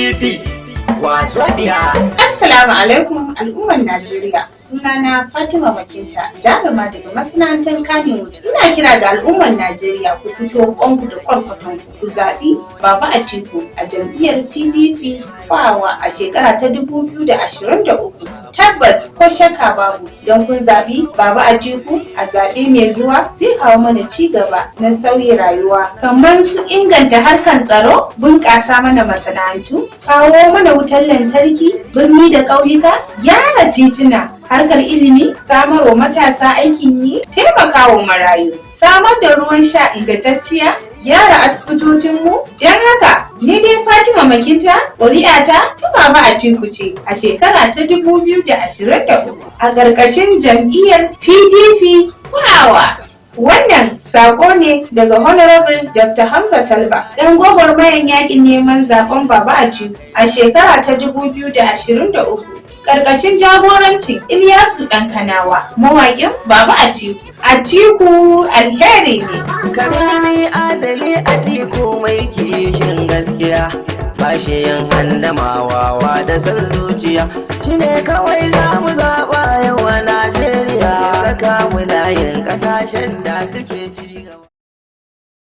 PDP Wazobia. Assalamu alaikum al'ummar Najeriya. Sunana Fatima Makinta, jaruma daga masana'antar Kannywood. Ina kira ga al'ummar Najeriya ku fito kwanku da kwarkwatan ku zaɓi Baba Atiku a jam'iyyar PDP fawa a shekara ta 2023. Tabbas ko shakka babu don kun zaɓi Baba Atiku a zaɓe mai zuwa zai kawo mana ci gaba na sauyi rayuwa kamar su inganta harkar tsaro, bunƙasa mana masana'antu, kawo mana wutar lantarki, birni da ƙauyuka, gyara tituna, harkar ilimi, samarwa matasa aikin yi, taimakawa marayu, samar da ruwan sha ingantacciya, gyara asibitocinmu. Don haka ni dai Fatima Makinta ƙuri'ata ta Baba Atiku ce a shekara ta 2023 a ƙarƙashin jam'iyyar PDP Power. Wannan sako ne daga Honorable Dr. Hamza Talba, ɗan gwagwarmayar yaƙin neman zaɓen Baba Atiku a shekara ta 2023, ƙarƙashin jagorancin Ilyasu ɗan Kanawa, mawaƙin Baba Atiku. Atiku alheri ne. Karimi adali Atiku mai kishin gaskiya, ba shi yin handamawa da san zuciya, shi ne kawai za mu zaɓa yau a Najeriya, saka mu layin ƙasashen da suke